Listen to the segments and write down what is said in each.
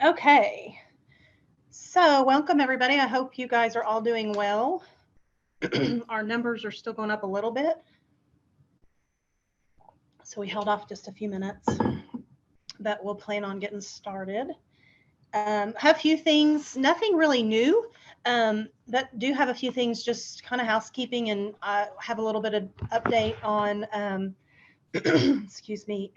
Okay, so welcome everybody. I hope you guys are all doing well. Our numbers are still going up a little bit, so we held off just a few minutes, but we'll plan on getting started. Have a few things, nothing really new, but do have a few things, just kind of housekeeping, and I have a little bit of update on, excuse me,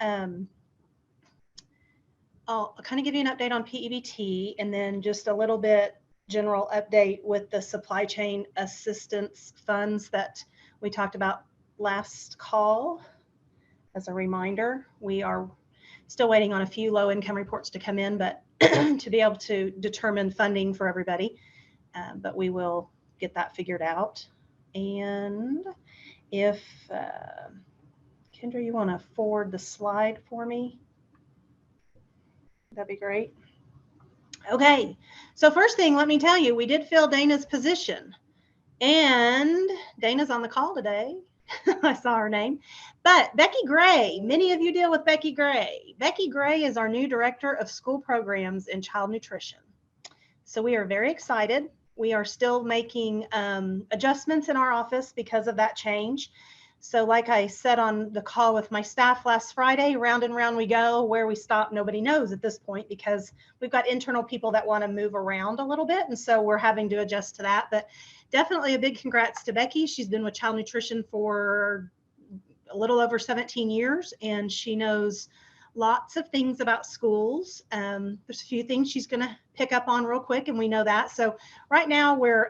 I'll kind of give you an update on PEBT and then just a little bit general update with the supply chain assistance funds that we talked about last call. As a reminder, we are still waiting on a few low income reports to come in, but to be able to determine funding for everybody, but we will get that figured out. And if Kendra, you want to forward the slide for me? That'd be great. Okay, so first thing, let me tell you, we did fill Dana's position, and Dana's on the call today. I saw her name, but Becky Gray, many of you deal with Becky Gray. Becky Gray is our new Director of School Programs and Child Nutrition. So we are very excited. We are still making adjustments in our office because of that change. So like I said on the call with my staff last Friday, round and round we go. Where we stop, nobody knows at this point, because we've got internal people that want to move around a little bit. And so we're having to adjust to that. But definitely a big congrats to Becky. She's been with Child Nutrition for a little over 17 years, and she knows lots of things about schools. There's a few things she's going to pick up on real quick, and we know that. So right now we're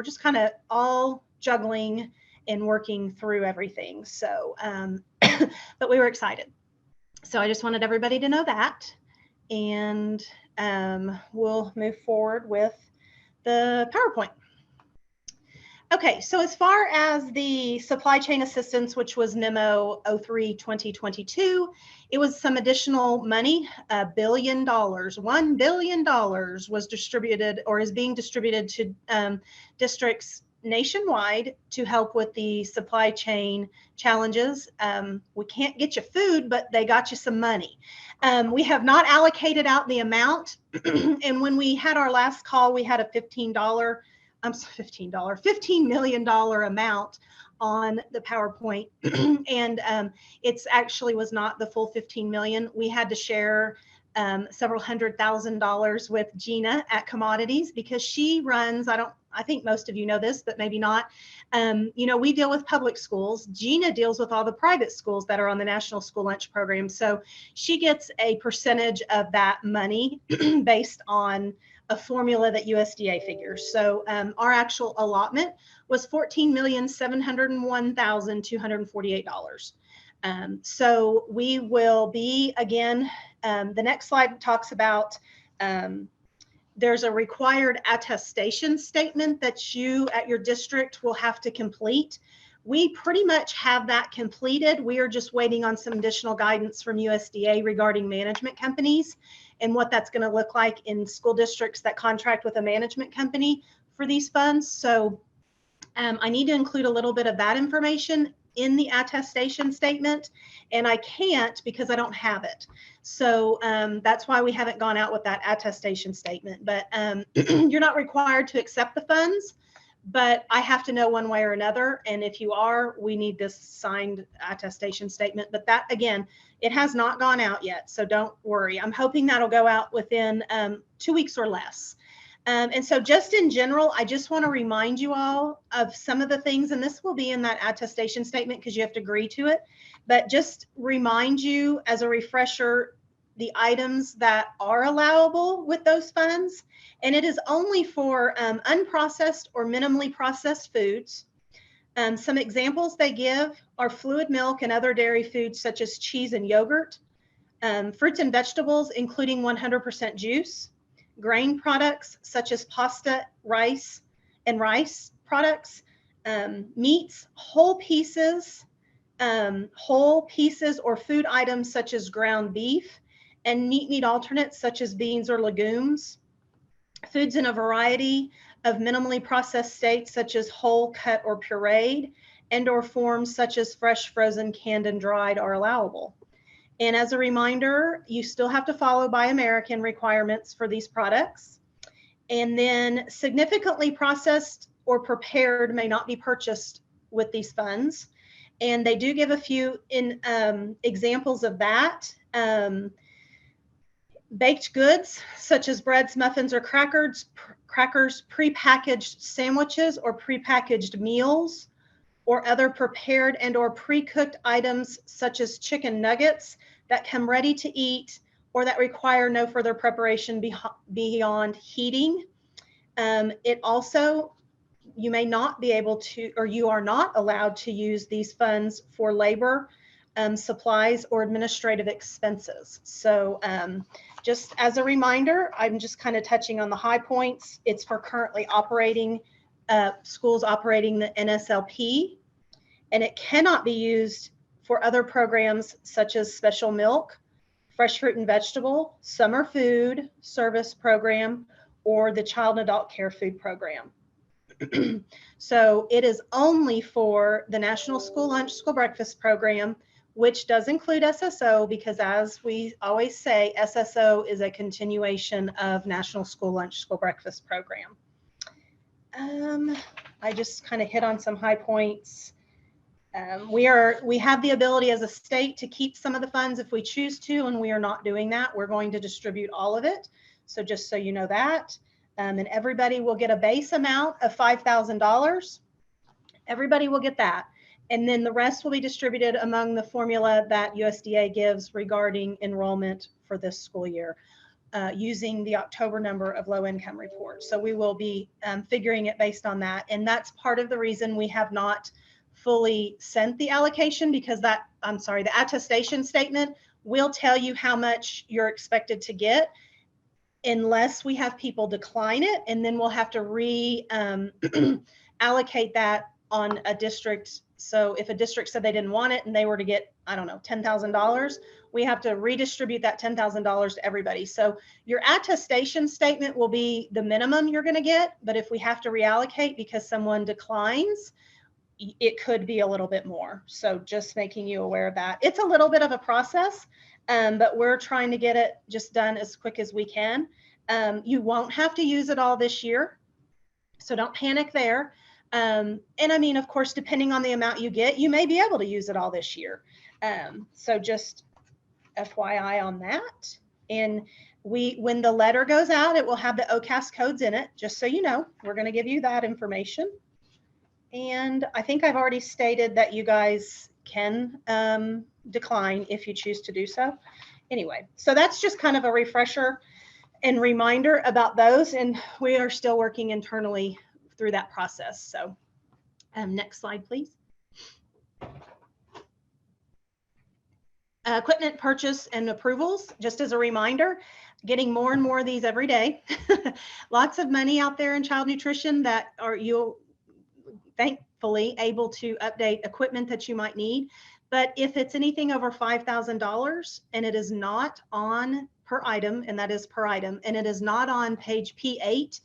just kind of all juggling and working through everything. So, but we were excited. So I just wanted everybody to know that. And we'll move forward with the PowerPoint. Okay, so as far as the supply chain assistance, which was memo 03-2022, it was some additional money, $1 billion. $1 billion was distributed or is being distributed to districts nationwide to help with the supply chain challenges. We can't get you food, but they got you some money. We have not allocated out the amount. And when we had our last call, we had a $15 million amount on the PowerPoint. And it's actually was not the full 15 million. We had to share several $100,000 with Gina at Commodities, because she runs, I think most of you know this, but maybe not. We deal with public schools. Gina deals with all the private schools that are on the National School Lunch Program. So she gets a percentage of that money based on a formula that USDA figures. So our actual allotment was $14,701,248. So we will be, again, the next slide talks about there's a required attestation statement that you at your district will have to complete. We pretty much have that completed. We are just waiting on some additional guidance from USDA regarding management companies and what that's going to look like in school districts that contract with a management company for these funds. So I need to include a little bit of that information in the attestation statement, and I can't because I don't have it. So that's why we haven't gone out with that attestation statement. But you're not required to accept the funds, but I have to know one way or another. And if you are, we need this signed attestation statement. But that, again, it has not gone out yet, so don't worry. I'm hoping that'll go out within 2 weeks or less. And so just in general, I just want to remind you all of some of the things, and this will be in that attestation statement because you have to agree to it, but just remind you as a refresher, the items that are allowable with those funds. And it is only for unprocessed or minimally processed foods. Some examples they give are fluid milk and other dairy foods such as cheese and yogurt, fruits and vegetables, including 100% juice, grain products such as pasta, rice, and rice products, meats, whole pieces or food items such as ground beef, and meat alternates such as beans or legumes, foods in a variety of minimally processed states such as whole, cut, or pureed, and or forms such as fresh, frozen, canned, and dried are allowable. And as a reminder, you still have to follow Buy American requirements for these products. And then significantly processed or prepared may not be purchased with these funds. And they do give a few examples of that. Baked goods such as breads, muffins, or crackers, prepackaged sandwiches or prepackaged meals, or other prepared and or pre-cooked items such as chicken nuggets that come ready to eat or that require no further preparation beyond heating. It also, you may not be able to, or you are not allowed to use these funds for labor, supplies, or administrative expenses. So just as a reminder, I'm just kind of touching on the high points. It's for currently operating, schools operating the NSLP, and it cannot be used for other programs such as special milk, fresh fruit and vegetable, summer food service program, or the child and adult care food program. So it is only for the National School Lunch, School Breakfast program, which does include SSO, because as we always say, SSO is a continuation of National School Lunch, School Breakfast program. I just kind of hit on some high points. We have the ability as a state to keep some of the funds if we choose to, and we are not doing that. We're going to distribute all of it. So just so you know that. And everybody will get a base amount of $5,000. Everybody will get that. And then the rest will be distributed among the formula that USDA gives regarding enrollment for this school year, using the October number of low income reports. So we will be figuring it based on that. And that's part of the reason we have not fully sent the allocation, because the attestation statement will tell you how much you're expected to get, unless we have people decline it, and then we'll have to allocate that on a district. So if a district said they didn't want it and they were to get, I don't know, $10,000, we have to redistribute that $10,000 to everybody. So your attestation statement will be the minimum you're going to get, but if we have to reallocate because someone declines, it could be a little bit more. So just making you aware of that. It's a little bit of a process, but we're trying to get it just done as quick as we can. You won't have to use it all this year, so don't panic there. And I mean, of course, depending on the amount you get, you may be able to use it all this year. So just FYI on that. And when the letter goes out, it will have the OCAS codes in it, just so you know. We're going to give you that information. And I think I've already stated that you guys can decline if you choose to do so. Anyway, so that's just kind of a refresher and reminder about those. And we are still working internally through that process. So next slide, please. Equipment purchase and approvals, just as a reminder, getting more and more of these every day. Lots of money out there in child nutrition that you'll thankfully able to update equipment that you might need. But if it's anything over $5,000 and it is not on per item, and that is per item, and it is not on page P8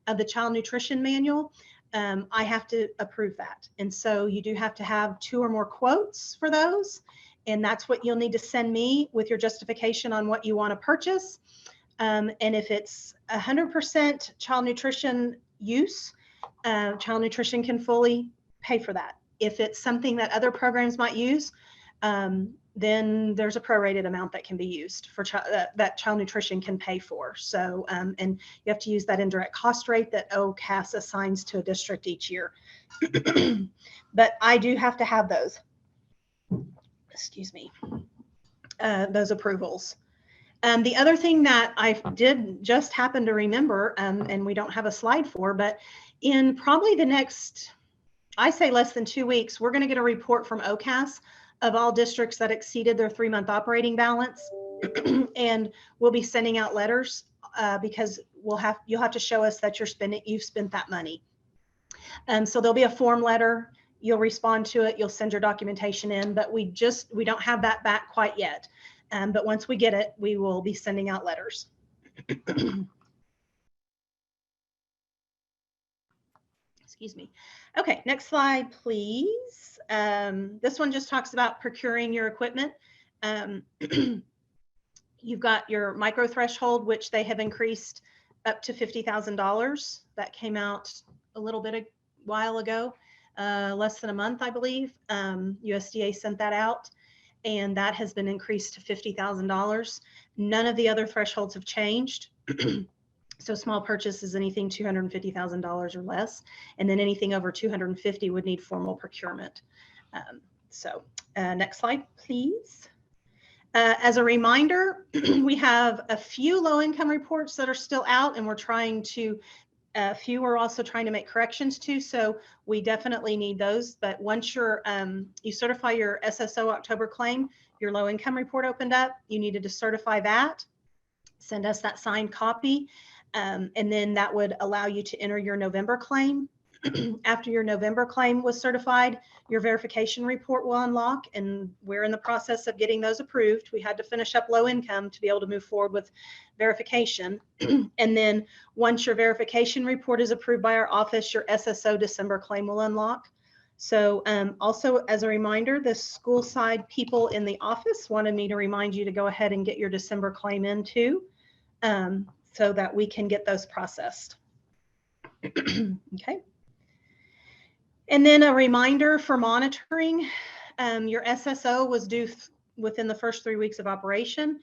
of the child nutrition manual, I have to approve that. And so you do have to have 2 or more quotes for those. And that's what you'll need to send me with your justification on what you want to purchase. And if it's 100% child nutrition use, child nutrition can fully pay for that. If it's something that other programs might use, then there's a prorated amount that can be used for that child nutrition can pay for. So, and you have to use that indirect cost rate that OCAS assigns to a district each year. But I do have to have those. Excuse me, those approvals. The other thing that I did just happen to remember, and we don't have a slide for, but in probably the next, I say less than 2 weeks, we're going to get a report from OCAS of all districts that exceeded their 3-month operating balance. And we'll be sending out letters because you'll have to show us that you've spent that money. So there'll be a form letter. You'll respond to it. You'll send your documentation in, but we don't have that back quite yet. But once we get it, we will be sending out letters. Excuse me. Okay, next slide, please. This one just talks about procuring your equipment. You've got your micro threshold, which they have increased up to $50,000. That came out a little bit a while ago, less than a month, I believe. USDA sent that out, and that has been increased to $50,000. None of the other thresholds have changed. So small purchase is anything $250,000 or less, and then anything over 250 would need formal procurement. Next slide, please. As a reminder, we have a few low-income reports that are still out, and we're trying to, a few we're also trying to make corrections to, so we definitely need those. But once you're, you certify your SSO October claim, your low-income report opened up, you needed to certify that, send us that signed copy, and then that would allow you to enter your November claim. After your November claim was certified, your verification report will unlock, and we're in the process of getting those approved. We had to finish up low income to be able to move forward with verification. And then once your verification report is approved by our office, your SSO December claim will unlock. So also as a reminder, the school side people in the office wanted me to remind you to go ahead and get your December claim in too, so that we can get those processed. Okay. And then a reminder for monitoring, your SSO was due within the first 3 weeks of operation.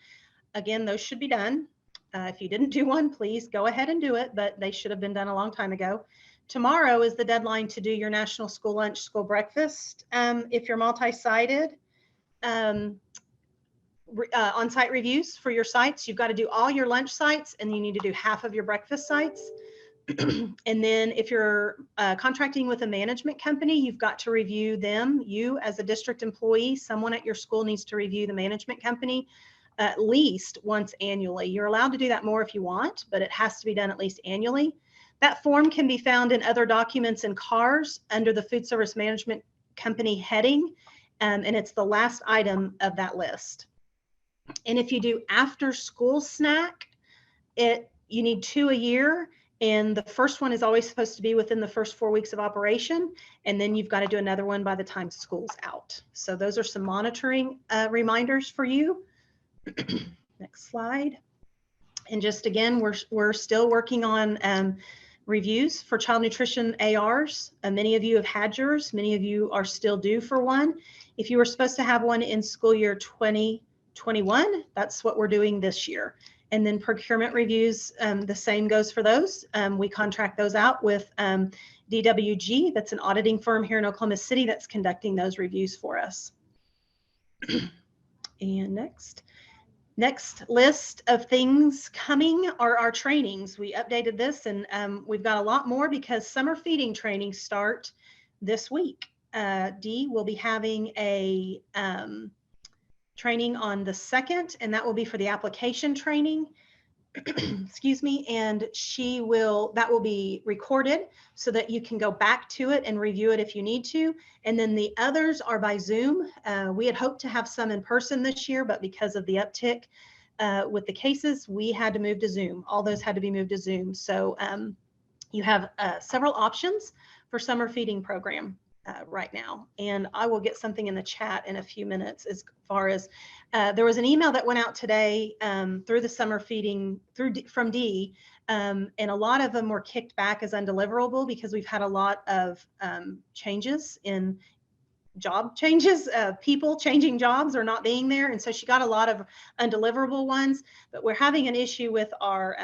Again, those should be done. If you didn't do one, please go ahead and do it, but they should have been done a long time ago. Tomorrow is the deadline to do your national school lunch, school breakfast. If you're multi-sited, on-site reviews for your sites, you've got to do all your lunch sites, and you need to do half of your breakfast sites. And then if you're contracting with a management company, you've got to review them. You as a district employee, someone at your school needs to review the management company at least once annually. You're allowed to do that more if you want, but it has to be done at least annually. That form can be found in other documents and CARS under the Food Service Management Company heading, and it's the last item of that list. And if you do after school snack, you need 2 a year. And the first one is always supposed to be within the first 4 weeks of operation. And then you've got to do another one by the time school's out. So those are some monitoring reminders for you. Next slide. And just again, we're still working on reviews for child nutrition ARs. Many of you have had yours. Many of you are still due for one. If you were supposed to have one in school year 2021, that's what we're doing this year. And then procurement reviews, the same goes for those. We contract those out with DWG, that's an auditing firm here in Oklahoma City that's conducting those reviews for us. And next list of things coming are our trainings. We updated this, and we've got a lot more because summer feeding trainings start this week. Dee will be having a training on the 2nd, and that will be for the application training. Excuse me. And that will be recorded so that you can go back to it and review it if you need to. And then the others are by Zoom. We had hoped to have some in person this year, but because of the uptick with the cases, we had to move to Zoom. All those had to be moved to Zoom. So you have several options for summer feeding program right now. And I will get something in the chat in a few minutes as far as there was an email that went out today through the summer feeding from Dee, and a lot of them were kicked back as undeliverable because we've had a lot of changes in job changes, people changing jobs or not being there. And so she got a lot of undeliverable ones, but we're having an issue with our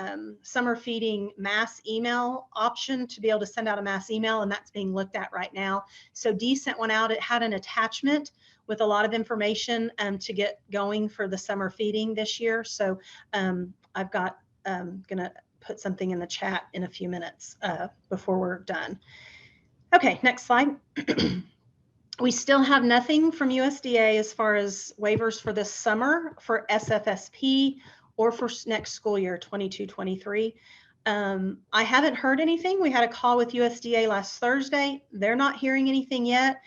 summer feeding mass email option to be able to send out a mass email, and that's being looked at right now. So Dee sent one out. It had an attachment with a lot of information to get going for the summer feeding this year. So I've got, gonna put something in the chat in a few minutes before we're done. Okay, next slide. We still have nothing from USDA as far as waivers for this summer for SFSP or for next school year, 22-23. I haven't heard anything. We had a call with USDA last Thursday. They're not hearing anything yet.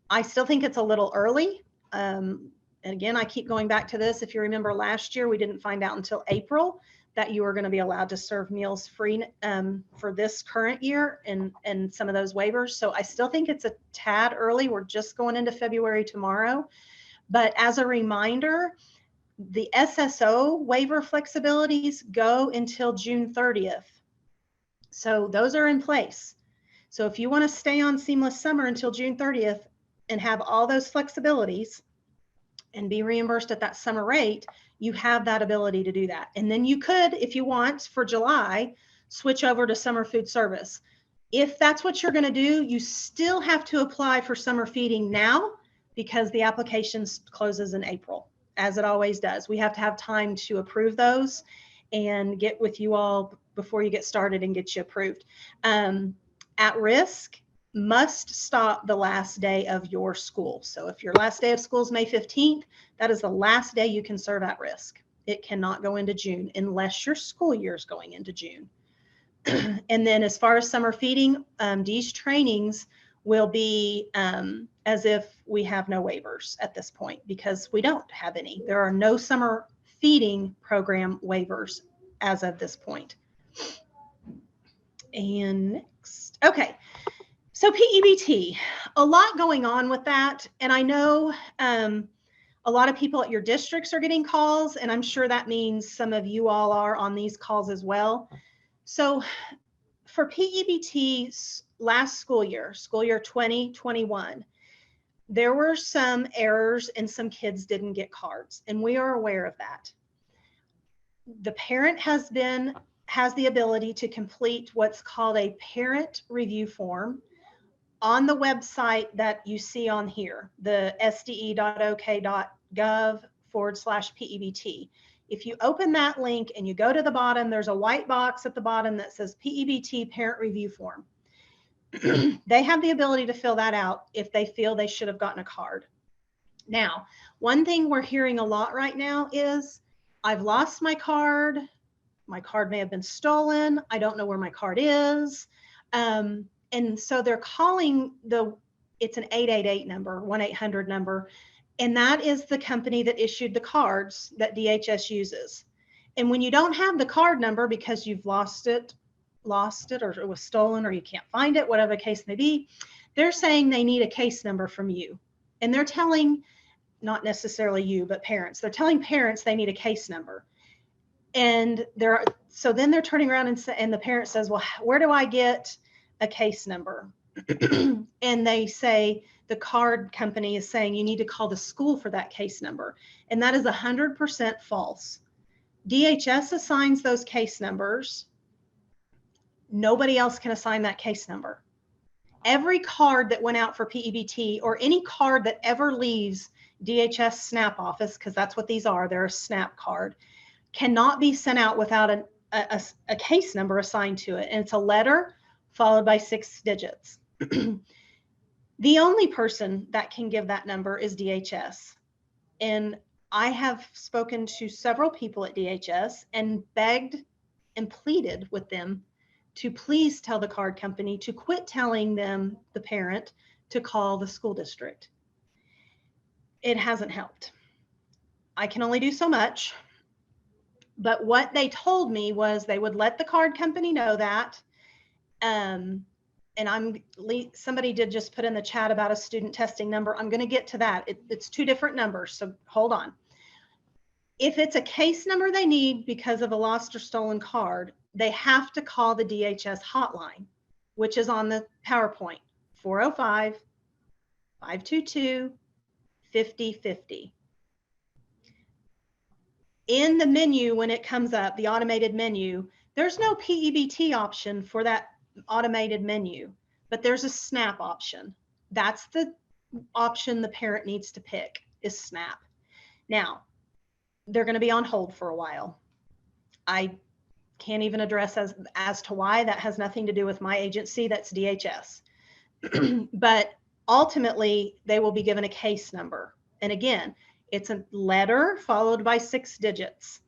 I still think it's a little early. And again, I keep going back to this. If you remember last year, we didn't find out until April that you were going to be allowed to serve meals free for this current year and some of those waivers. So I still think it's a tad early. We're just going into February tomorrow. But as a reminder, the SSO waiver flexibilities go until June 30th. So those are in place. So if you want to stay on Seamless Summer until June 30th and have all those flexibilities and be reimbursed at that summer rate, you have that ability to do that. And then you could, if you want, for July, switch over to summer food service. If that's what you're going to do, you still have to apply for summer feeding now because the application closes in April, as it always does. We have to have time to approve those and get with you all before you get started and get you approved. At risk must stop the last day of your school. So if your last day of school is May 15th, that is the last day you can serve at risk. It cannot go into June unless your school year is going into June. And then as far as summer feeding, these trainings will be as if we have no waivers at this point, because we don't have any. There are no summer feeding program waivers as of this point. And next, okay. So PEBT, a lot going on with that. And I know a lot of people at your districts are getting calls, and I'm sure that means some of you all are on these calls as well. So for PEBT last school year 2021, there were some errors and some kids didn't get cards, and we are aware of that. The parent has the ability to complete what's called a parent review form on the website that you see on here, the sde.ok.gov/PEBT. If you open that link and you go to the bottom, there's a white box at the bottom that says PEBT parent review form. They have the ability to fill that out if they feel they should have gotten a card. Now, one thing we're hearing a lot right now is, I've lost my card may have been stolen, I don't know where my card is. And so they're calling it's an 888 number, 1-800 number. And that is the company that issued the cards that DHS uses. And when you don't have the card number because you've lost it, or it was stolen, or you can't find it, whatever the case may be, they're saying they need a case number from you. And they're telling, not necessarily you, but parents, they're telling parents they need a case number. And so then they're turning around and the parent says, well, where do I get a case number? And they say, the card company is saying you need to call the school for that case number. And that is 100% false. DHS assigns those case numbers. Nobody else can assign that case number. Every card that went out for PEBT, or any card that ever leaves DHS SNAP office, because that's what these are, they're a SNAP card, cannot be sent out without a case number assigned to it. And it's a letter followed by 6 digits. The only person that can give that number is DHS. And I have spoken to several people at DHS and begged and pleaded with them to please tell the card company to quit telling them, the parent, to call the school district. It hasn't helped. I can only do so much. But what they told me was they would let the card company know that. And somebody did just put in the chat about a student testing number. I'm going to get to that. It's 2 different numbers, so hold on. If it's a case number they need because of a lost or stolen card, they have to call the DHS hotline, which is on the PowerPoint, 405-522-5050. In the menu, when it comes up, the automated menu, there's no PEBT option for that automated menu, but there's a SNAP option. That's the option the parent needs to pick, is SNAP. Now, they're going to be on hold for a while. I can't even address as to why. That has nothing to do with my agency, that's DHS. But ultimately, they will be given a case number. And again, it's a letter followed by 6 digits.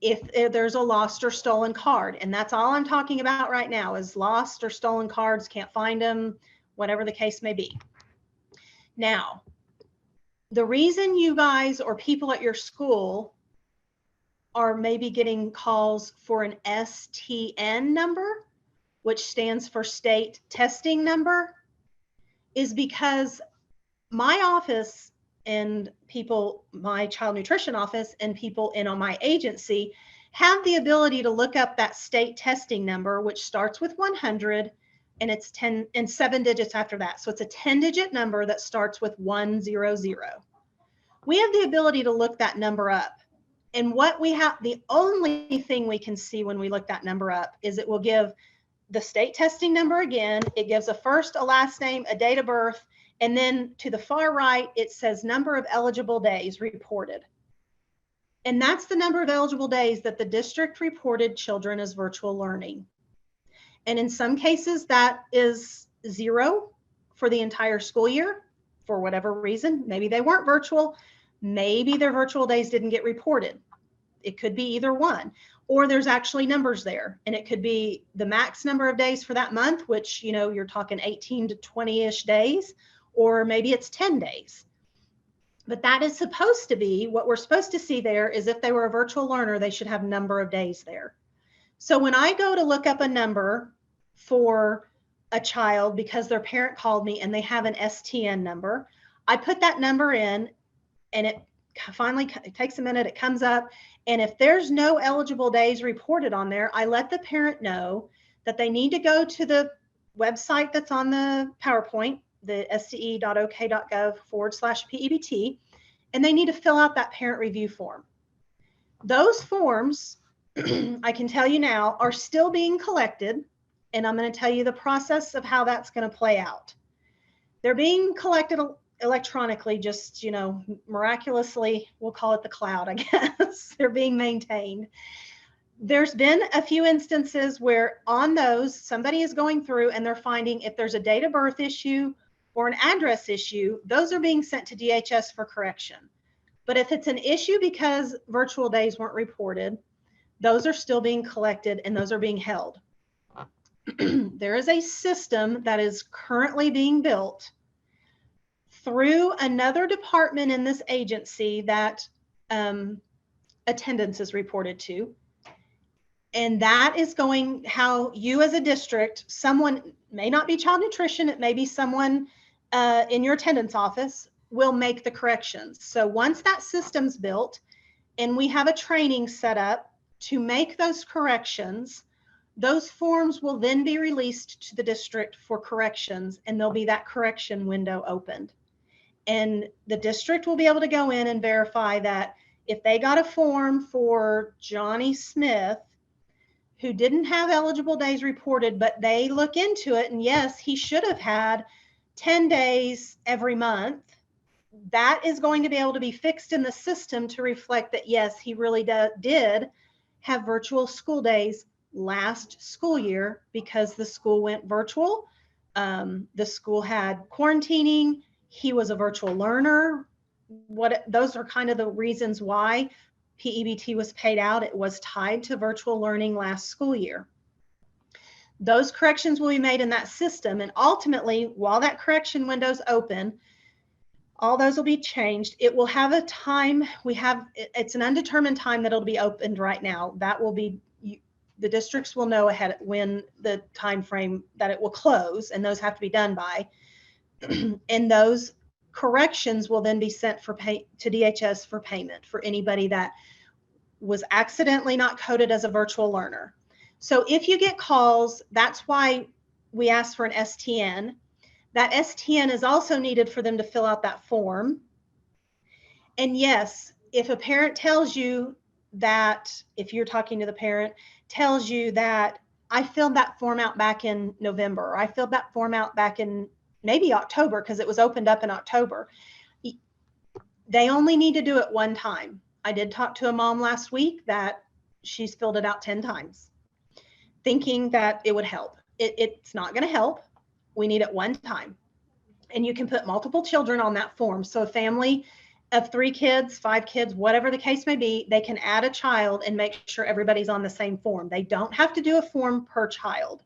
If there's a lost or stolen card, and that's all I'm talking about right now is lost or stolen cards, can't find them, whatever the case may be. Now, the reason you guys or people at your school are maybe getting calls for an STN number, which stands for state testing number, is because my office and people, my child nutrition office and people in on my agency have the ability to look up that state testing number, which starts with 100 and it's 10 and 7 digits after that. So it's a 10-digit number that starts with 100. We have the ability to look that number up. And what we have, the only thing we can see when we look that number up is it will give the state testing number again. It gives a first, a last name, a date of birth, and then to the far right, it says number of eligible days reported. And that's the number of eligible days that the district reported children as virtual learning. And in some cases, that is 0 for the entire school year for whatever reason. Maybe they weren't virtual. Maybe their virtual days didn't get reported. It could be either one. Or there's actually numbers there, and it could be the max number of days for that month, which, you know, you're talking 18 to 20-ish days, or maybe it's 10 days. But that is supposed to be, what we're supposed to see there is if they were a virtual learner, they should have number of days there. So when I go to look up a number for a child because their parent called me and they have an STN number, I put that number in, and it finally, it takes a minute, it comes up. And if there's no eligible days reported on there, I let the parent know that they need to go to the website that's on the PowerPoint, the sce.ok.gov/PEBT, and they need to fill out that parent review form. Those forms, I can tell you now, are still being collected, and I'm going to tell you the process of how that's going to play out. They're being collected electronically, just, you know, miraculously, we'll call it the cloud, I guess. They're being maintained. There's been a few instances where on those, somebody is going through and they're finding if there's a date of birth issue or an address issue, those are being sent to DHS for correction. But if it's an issue because virtual days weren't reported, those are still being collected and those are being held. There is a system that is currently being built through another department in this agency that attendance is reported to. And that is going how you as a district, someone may not be child nutrition, it may be someone in your attendance office will make the corrections. So once that system's built and we have a training set up to make those corrections, those forms will then be released to the district for corrections, and there'll be that correction window opened. And the district will be able to go in and verify that if they got a form for Johnny Smith, who didn't have eligible days reported, but they look into it, and yes, he should have had 10 days every month, that is going to be able to be fixed in the system to reflect that, yes, he really did have virtual school days last school year because the school went virtual. The school had quarantining. He was a virtual learner. Those are kind of the reasons why PEBT was paid out. It was tied to virtual learning last school year. Those corrections will be made in that system. And ultimately, while that correction window's open, all those will be changed. It will have a time. It's an undetermined time that it'll be opened right now. That will be, the districts will know ahead when the time frame that it will close, and those have to be done by. And those corrections will then be sent to DHS for payment for anybody that was accidentally not coded as a virtual learner. So if you get calls, that's why we ask for an STN. That STN is also needed for them to fill out that form. And yes, if a parent tells you that, if you're talking to the parent, tells you that I filled that form out back in November, or I filled that form out back in maybe October because it was opened up in October, they only need to do it one time. I did talk to a mom last week that she's filled it out 10 times, thinking that it would help. It's not going to help. We need it one time. And you can put multiple children on that form. So a family of 3 kids, 5 kids, whatever the case may be, they can add a child and make sure everybody's on the same form. They don't have to do a form per child.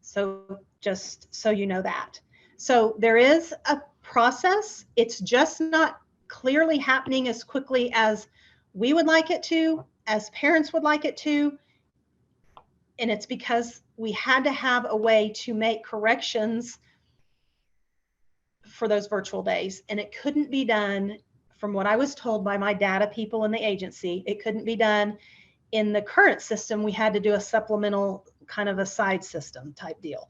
So just so you know that. So there is a process. It's just not clearly happening as quickly as we would like it to, as parents would like it to. And it's because we had to have a way to make corrections for those virtual days, and it couldn't be done, from what I was told by my data people in the agency, it couldn't be done in the current system. We had to do a supplemental kind of a side system type deal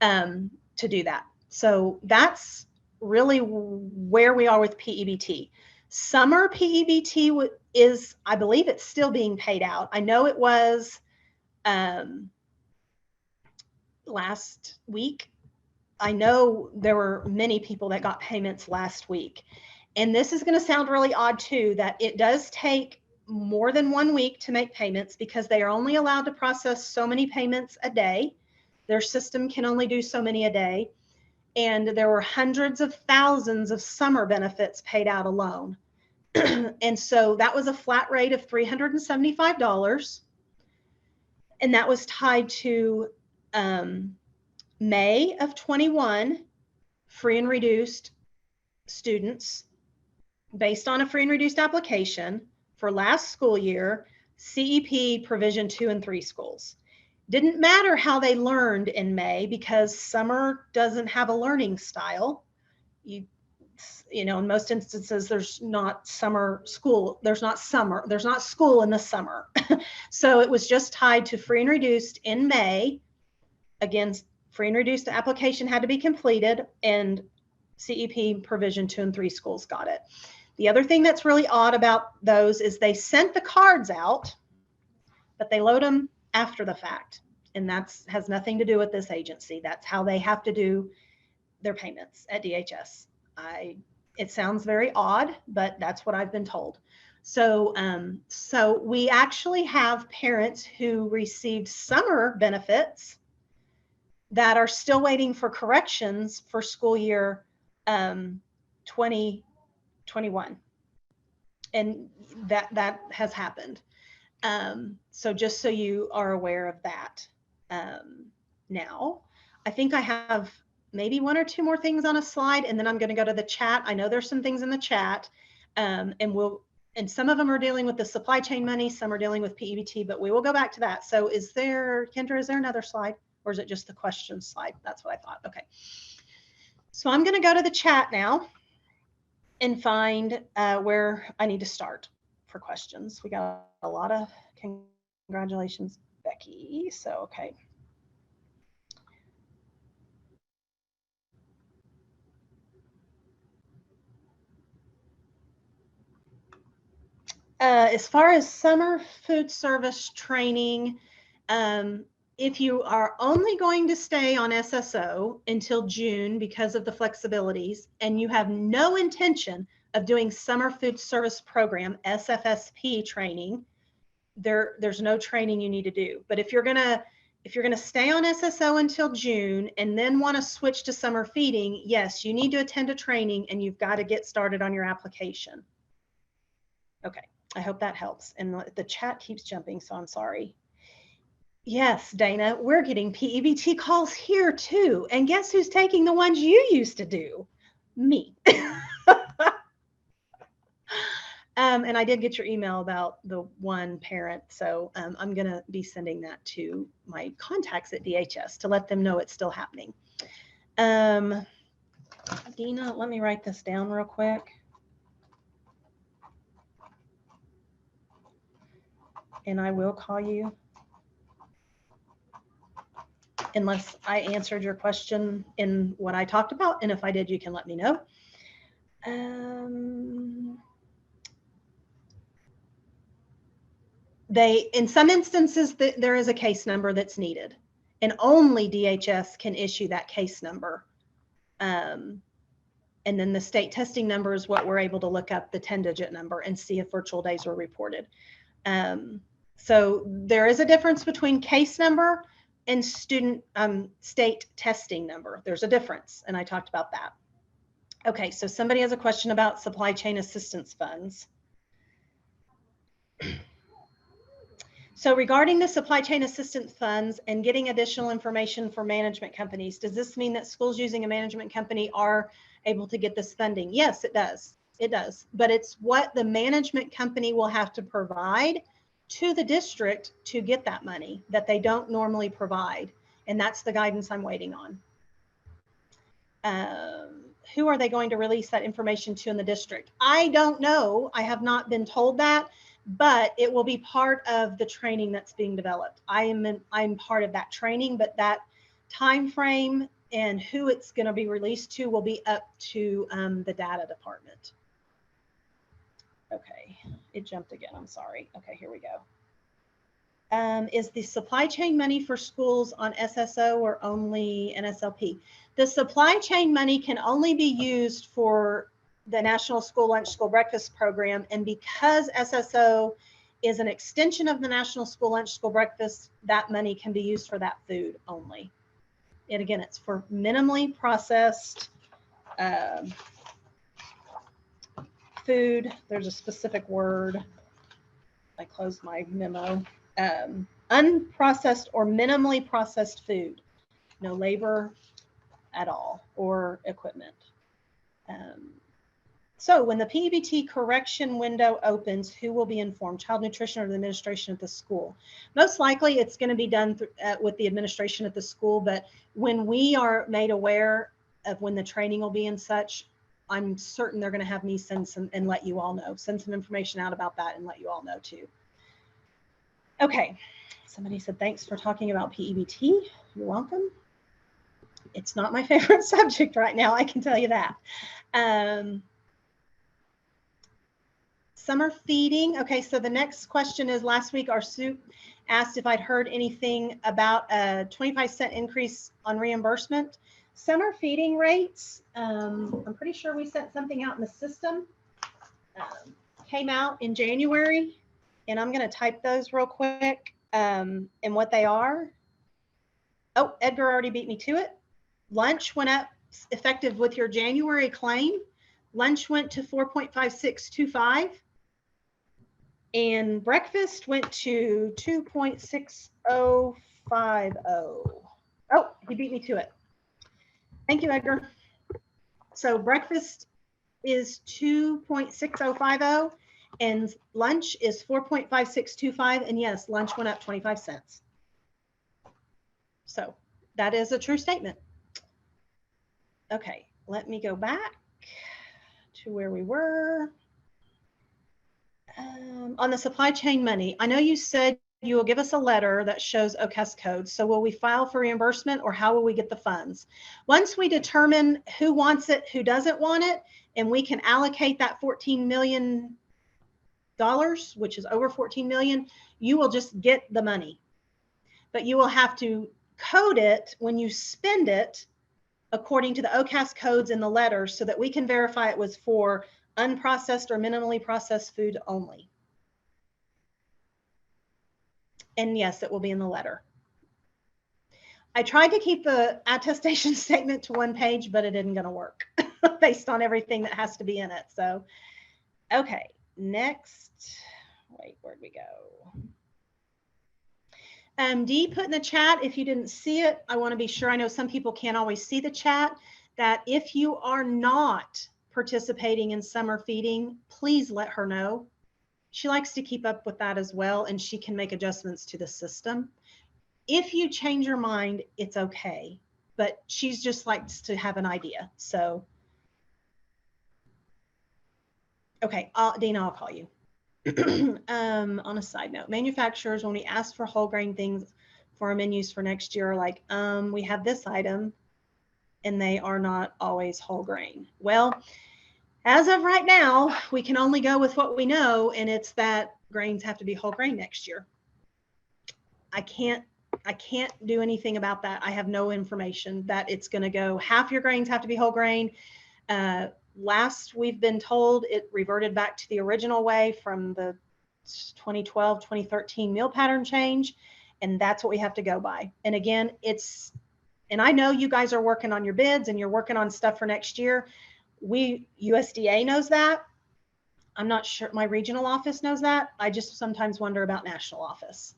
to do that. So that's really where we are with PEBT. Summer PEBT is, I believe it's still being paid out. I know it was last week. I know there were many people that got payments last week. And this is going to sound really odd too, that it does take more than 1 week to make payments because they are only allowed to process so many payments a day. Their system can only do so many a day. And there were hundreds of thousands of summer benefits paid out alone. And so that was a flat rate of $375. And that was tied to May of 21 free and reduced students based on a free and reduced application for last school year, CEP Provision 2 and 3 schools. Didn't matter how they learned in May because summer doesn't have a learning style. You know, in most instances, there's not school in the summer. So it was just tied to free and reduced in May. Again, free and reduced application had to be completed, and CEP Provision 2 and 3 schools got it. The other thing that's really odd about those is they sent the cards out, but they load them after the fact. And that has nothing to do with this agency. That's how they have to do their payments at DHS. It sounds very odd, but that's what I've been told. So, so we actually have parents who received summer benefits that are still waiting for corrections for school year 2021. And that has happened. So just so you are aware of that. Now, I think I have maybe 1 or 2 more things on a slide, and then I'm going to go to the chat. I know there's some things in the chat, and some of them are dealing with the supply chain money, some are dealing with PEBT, but we will go back to that. So Kendra, is there another slide, or is it just the question slide? That's what I thought. Okay. So I'm going to go to the chat now and find where I need to start for questions. We got a lot of congratulations, Becky. So, okay. As far as summer food service training, if you are only going to stay on SSO until June because of the flexibilities, and you have no intention of doing summer food service program, SFSP training, there's no training you need to do. But if you're gonna stay on SSO until June and then want to switch to summer feeding, yes, you need to attend a training and you've got to get started on your application. Okay, I hope that helps. And the chat keeps jumping, so I'm sorry. Yes, Dana, we're getting PEBT calls here too. And guess who's taking the ones you used to do? Me. And I did get your email about the one parent. So I'm going to be sending that to my contacts at DHS to let them know it's still happening. Dina, let me write this down real quick. And I will call you unless I answered your question in what I talked about. And if I did, you can let me know. In some instances, there is a case number that's needed, and only DHS can issue that case number. And then the state testing number is what we're able to look up the 10-digit number and see if virtual days were reported. So there is a difference between case number and state testing number. There's a difference, and I talked about that. Okay, so somebody has a question about supply chain assistance funds. So regarding the supply chain assistance funds and getting additional information for management companies, does this mean that schools using a management company are able to get this funding? Yes, it does. It does. But it's what the management company will have to provide to the district to get that money that they don't normally provide. And that's the guidance I'm waiting on. who are they going to release that information to in the district? I don't know. I have not been told that, but it will be part of the training that's being developed. I'm part of that training, but that time frame and who it's going to be released to will be up to the data department. Okay, it jumped again. I'm sorry. Okay, here we go. Is the supply chain money for schools on SSO or only NSLP? The supply chain money can only be used for the National School Lunch School Breakfast Program. And because SSO is an extension of the National School Lunch School Breakfast, that money can be used for that food only. And again, it's for minimally processed food. There's a specific word. I closed my memo. Unprocessed or minimally processed food. No labor at all or equipment. So when the PEBT correction window opens, who will be informed? Child nutrition or the administration at the school? Most likely it's going to be done with the administration at the school, but when we are made aware of when the training will be and such, I'm certain they're going to have me send some and let you all know, send some information out about that and let you all know too. Okay, somebody said, thanks for talking about PEBT. You're welcome. It's not my favorite subject right now, I can tell you that. Summer feeding. Okay, so the next question is, last week our Sue asked if I'd heard anything about a 25-cent increase on reimbursement. Summer feeding rates, I'm pretty sure we sent something out in the system, came out in January, and I'm going to type those real quick and what they are. Oh, Edgar already beat me to it. Lunch went up effective with your January claim. Lunch went to 4.5625 and breakfast went to 2.6050. Oh, he beat me to it. Thank you, Edgar. So breakfast is 2.6050 and lunch is 4.5625. And yes, lunch went up 25 cents. So that is a true statement. Okay, let me go back to where we were. On the supply chain money, I know you said you will give us a letter that shows OCAS codes. So will we file for reimbursement or how will we get the funds? Once we determine who wants it, who doesn't want it, and we can allocate that $14 million, which is over 14 million, you will just get the money. But you will have to code it when you spend it according to the OCAS codes in the letter so that we can verify it was for unprocessed or minimally processed food only. And yes, it will be in the letter. I tried to keep the attestation statement to one page, but it isn't going to work based on everything that has to be in it. So, okay, next. Wait, where'd we go? Dee put in the chat, if you didn't see it, I want to be sure, I know some people can't always see the chat, that if you are not participating in summer feeding, please let her know. She likes to keep up with that as well, and she can make adjustments to the system. If you change your mind, it's okay, but she's just likes to have an idea. So, okay, Dina, I'll call you. On a side note, manufacturers, when we ask for whole grain things for our menus for next year, are like, we have this item, and they are not always whole grain. Well, as of right now, we can only go with what we know, and it's that grains have to be whole grain next year. I can't do anything about that. I have no information that it's going to go half your grains have to be whole grain. Last we've been told it reverted back to the original way from the 2012, 2013 meal pattern change. And that's what we have to go by. And again, and I know you guys are working on your bids and you're working on stuff for next year. USDA knows that. I'm not sure my regional office knows that. I just sometimes wonder about national office.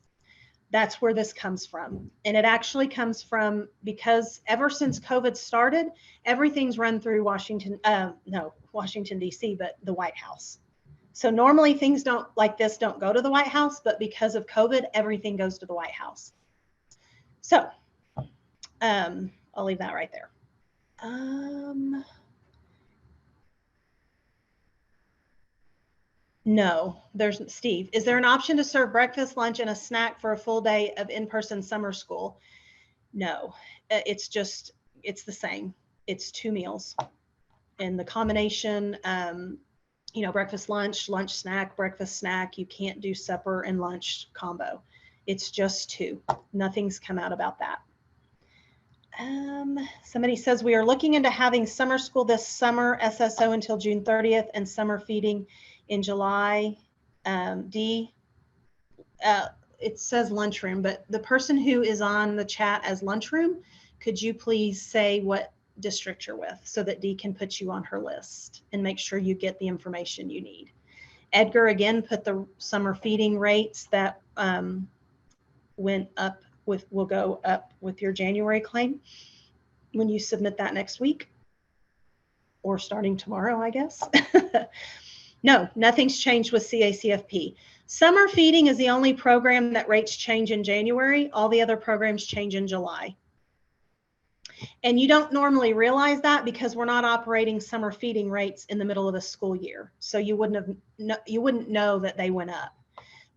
That's where this comes from. And it actually comes from because ever since COVID started, everything's run through Washington, DC, but the White House. So normally things like this don't go to the White House, but because of COVID, everything goes to the White House. So I'll leave that right there. No, there's Steve. Is there an option to serve breakfast, lunch, and a snack for a full day of in-person summer school? No, it's the same. It's 2 meals. And the combination, breakfast, lunch, lunch, snack, breakfast, snack, you can't do supper and lunch combo. It's just 2. Nothing's come out about that. Somebody says we are looking into having summer school this summer, SSO until June 30th, and summer feeding in July. D, it says lunchroom, but the person who is on the chat as lunchroom, could you please say what district you're with so that Dee can put you on her list and make sure you get the information you need. Edgar again put the summer feeding rates that went up will go up with your January claim when you submit that next week or starting tomorrow, I guess. No, nothing's changed with CACFP. Summer feeding is the only program that rates change in January. All the other programs change in July. And you don't normally realize that because we're not operating summer feeding rates in the middle of a school year. So you wouldn't know that they went up.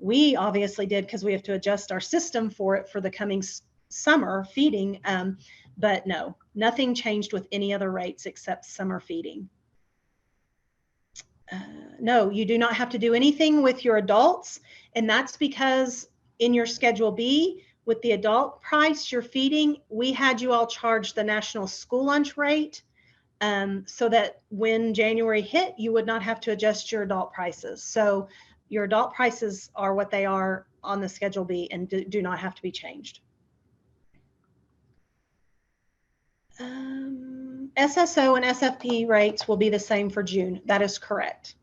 We obviously did because we have to adjust our system for it for the coming summer feeding. But no, nothing changed with any other rates except summer feeding. No, you do not have to do anything with your adults. And that's because in your Schedule B, with the adult price you're feeding, we had you all charge the national school lunch rate so that when January hit, you would not have to adjust your adult prices. So your adult prices are what they are on the Schedule B and do not have to be changed. SSO and SFP rates will be the same for June. That is correct.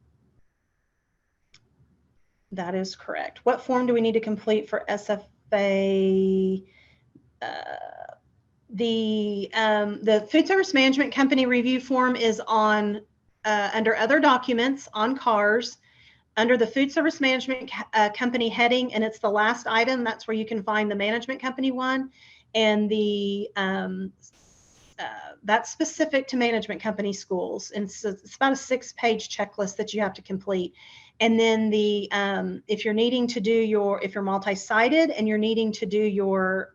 That is correct. What form do we need to complete for SFA? The Food Service Management Company review form is on under other documents on CARS under the Food Service Management Company heading, and it's the last item. That's where you can find the management company one, and the that's specific to management company schools, and so it's about a 6-page checklist that you have to complete. And then the if you're needing to do if you're multi-sited and you're needing to do your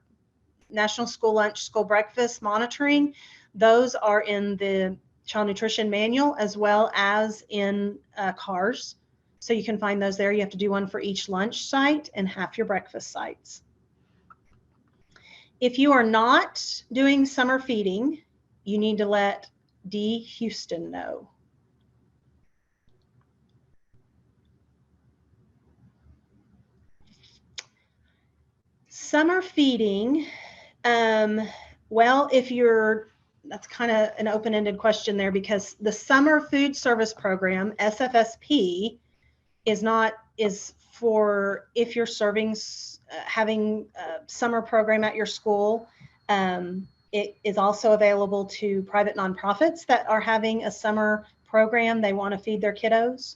National School Lunch, School Breakfast monitoring, those are in the Child Nutrition Manual as well as in CARS. So you can find those there. You have to do one for each lunch site and half your breakfast sites. If you are not doing summer feeding, you need to let D. Houston know. Summer feeding, well, that's kind of an open-ended question there because the Summer Food Service Program, SFSP, is for if you're having a summer program at your school. It is also available to private nonprofits that are having a summer program. They want to feed their kiddos.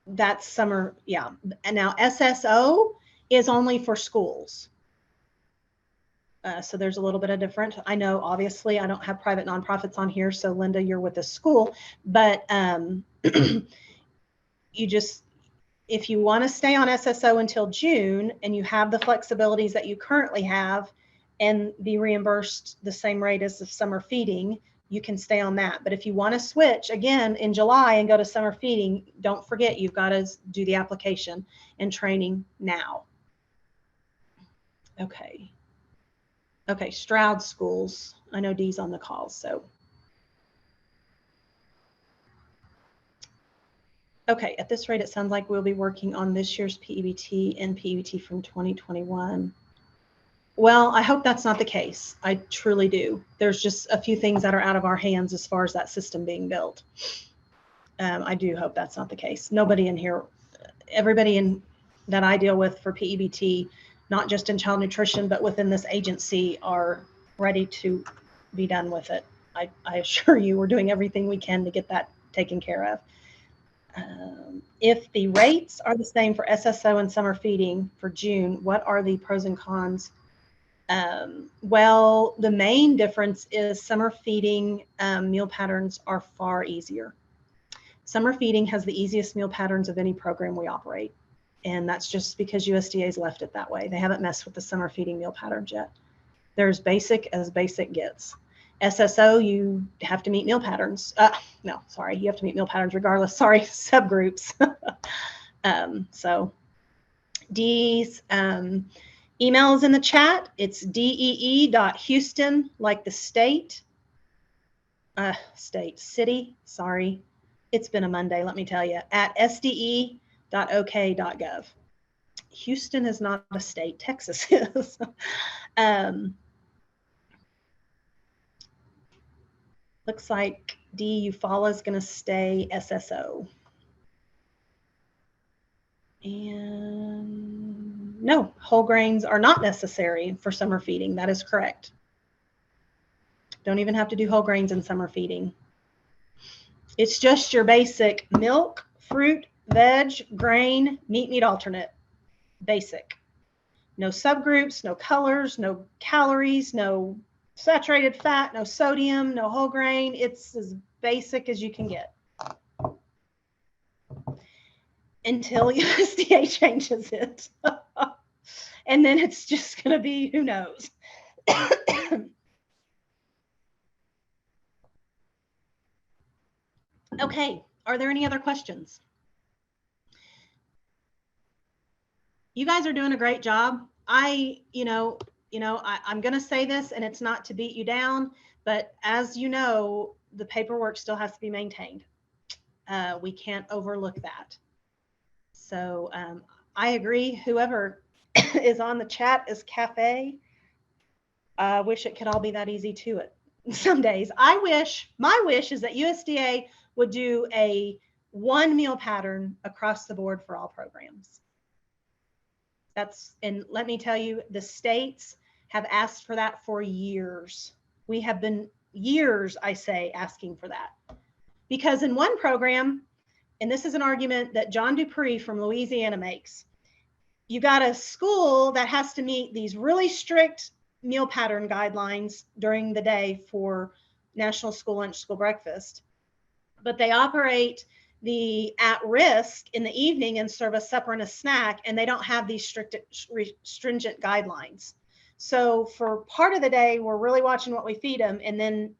That's summer, yeah. And now SSO is only for schools. So there's a little bit of different. I know, obviously, I don't have private nonprofits on here. So Linda, you're with a school, but if you want to stay on SSO until June and you have the flexibilities that you currently have and be reimbursed the same rate as the summer feeding, you can stay on that. But if you want to switch again in July and go to summer feeding, don't forget you've got to do the application and training now. Okay. Okay, Stroud Schools. I know Dee's on the call, so. Okay, at this rate, it sounds like we'll be working on this year's PEBT and PEBT from 2021. Well, I hope that's not the case. I truly do. There's just a few things that are out of our hands as far as that system being built. I do hope that's not the case. Nobody in here, everybody that I deal with for PEBT, not just in child nutrition, but within this agency, are ready to be done with it. I assure you, we're doing everything we can to get that taken care of. If the rates are the same for SSO and summer feeding for June, what are the pros and cons? Well, the main difference is summer feeding meal patterns are far easier. Summer feeding has the easiest meal patterns of any program we operate. And that's just because USDA's left it that way. They haven't messed with the summer feeding meal patterns yet. They're as basic as basic gets. SSO, you have to meet meal patterns. No, sorry, you have to meet meal patterns regardless. Sorry, subgroups. So D's email is in the chat. It's dee.houston, like the state, city, sorry. It's been a Monday, let me tell you, at sde.ok.gov. Houston is not a state, Texas is. Looks like D. Eufaula is going to stay SSO. And no, whole grains are not necessary for summer feeding. That is correct. Don't even have to do whole grains in summer feeding. It's just your basic milk, fruit, veg, grain, meat alternate. Basic. No subgroups, no colors, no calories, no saturated fat, no sodium, no whole grain. It's as basic as you can get. Until USDA changes it. And then it's just going to be, who knows. Okay, are there any other questions? You guys are doing a great job. I'm going to say this, and it's not to beat you down, but as you know, the paperwork still has to be maintained. We can't overlook that. So I agree. Whoever is on the chat is Cafe. I wish it could all be that easy too. Some days. My wish is that USDA would do a one meal pattern across the board for all programs. And let me tell you, the states have asked for that for years. We have been years, I say, asking for that. Because in one program, and this is an argument that John Dupree from Louisiana makes, you got a school that has to meet these really strict meal pattern guidelines during the day for National School Lunch, School Breakfast, but they operate the at-risk in the evening and serve a supper and a snack, and they don't have these stringent guidelines. So for part of the day, we're really watching what we feed them, and then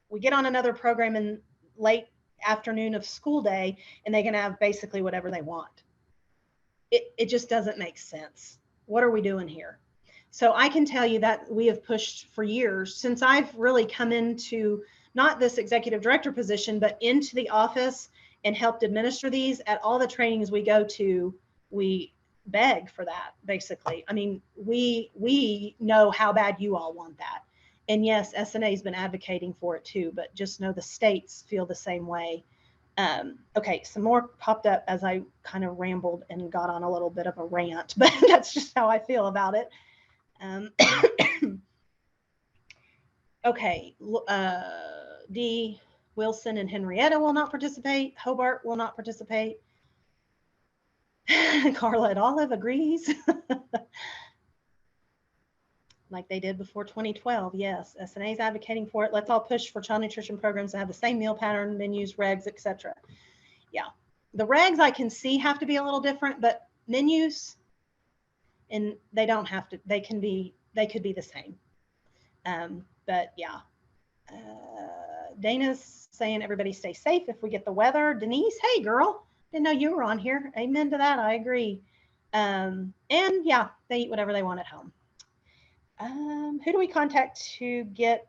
we get on another program in late afternoon of school day, and they can have basically whatever they want. It just doesn't make sense. What are we doing here? So I can tell you that we have pushed for years since I've really come into not this executive director position, but into the office and helped administer these. At all the trainings we go to, we beg for that, basically. I mean, we know how bad you all want that. And yes, SNA has been advocating for it too, but just know the states feel the same way. Okay, some more popped up as I kind of rambled and got on a little bit of a rant, but that's just how I feel about it. Okay, D. Wilson and Henrietta will not participate. Hobart will not participate. Carla at Olive agrees. Like they did before 2012. Yes, SNA is advocating for it. Let's all push for child nutrition programs to have the same meal pattern, menus, regs, etc. Yeah, the regs I can see have to be a little different, but menus, and they don't have to. They could be the same. But yeah, Dana's saying everybody stay safe if we get the weather. Denise, hey girl, didn't know you were on here. Amen to that. I agree. And yeah, they eat whatever they want at home. Who do we contact to get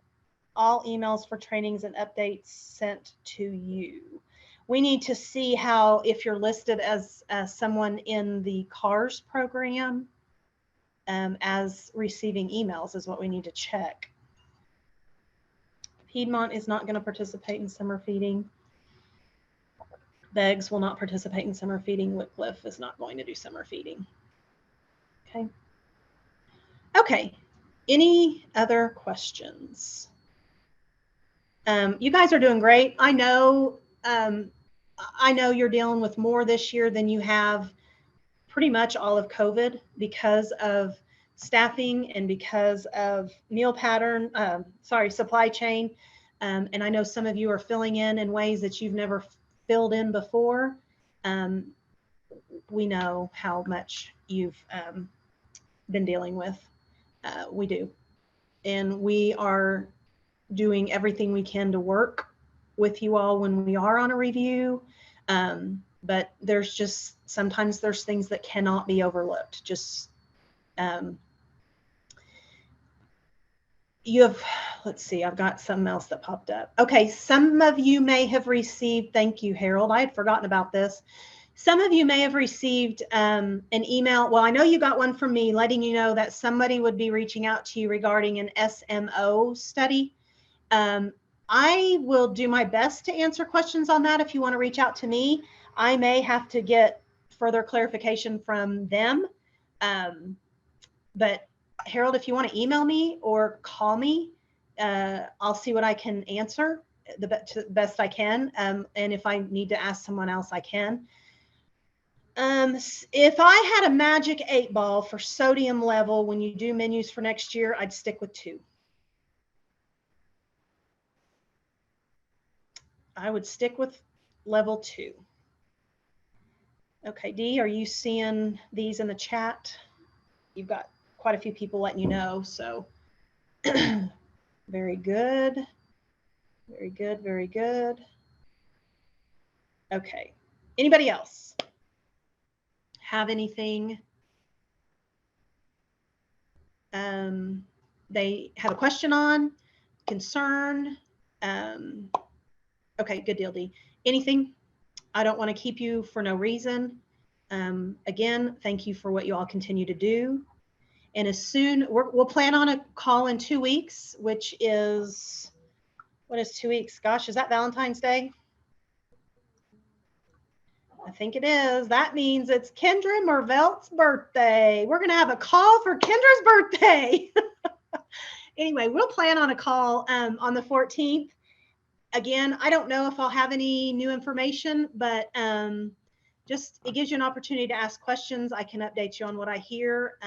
all emails for trainings and updates sent to you? We need to see how, if you're listed as someone in the CARS program as receiving emails is what we need to check. Piedmont is not going to participate in summer feeding. Beggs will not participate in summer feeding. Whitcliffe is not going to do summer feeding. Okay. Okay. Any other questions? You guys are doing great. I know you're dealing with more this year than you have pretty much all of COVID because of staffing and because of meal pattern, supply chain. And I know some of you are filling in ways that you've never filled in before, we know how much you've been dealing with. We do. And we are doing everything we can to work with you all when we are on a review. But there's just, sometimes there's things that cannot be overlooked. Just, you have, let's see, I've got something else that popped up. Okay, some of you may have received, thank you, Harold. I had forgotten about this. Some of you may have received an email. Well, I know you got one from me letting you know that somebody would be reaching out to you regarding an SMO study. I will do my best to answer questions on that. If you want to reach out to me, I may have to get further clarification from them. But Harold, if you want to email me or call me, I'll see what I can answer the best I can. And if I need to ask someone else, I can. If I had a magic 8-ball for sodium level when you do menus for next year, I'd stick with 2. I would stick with level 2. Okay, Dee, are you seeing these in the chat? You've got quite a few people letting you know, so very good. Very good, very good. Okay, anybody else have anything they have a question on, concern? Okay, good deal, Dee. Anything? I don't want to keep you for no reason. Again, thank you for what you all continue to do. And as soon, we'll plan on a call in 2 weeks, which is, what is 2 weeks? Gosh, is that Valentine's Day? I think it is. That means it's Kendra Mervelt's birthday. We're going to have a call for Kendra's birthday. Anyway, we'll plan on a call on the 14th. Again, I don't know if I'll have any new information, but just it gives you an opportunity to ask questions. I can update you on what I hear.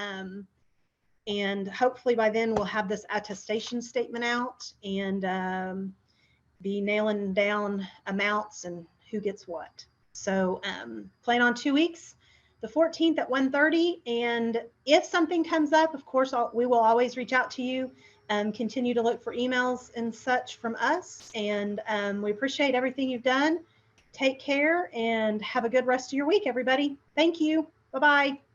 And hopefully by then we'll have this attestation statement out and be nailing down amounts and who gets what. So plan on 2 weeks, the 14th at 1:30. And if something comes up, of course, we will always reach out to you. Continue to look for emails and such from us. And we appreciate everything you've done. Take care and have a good rest of your week, everybody. Thank you. Bye-bye.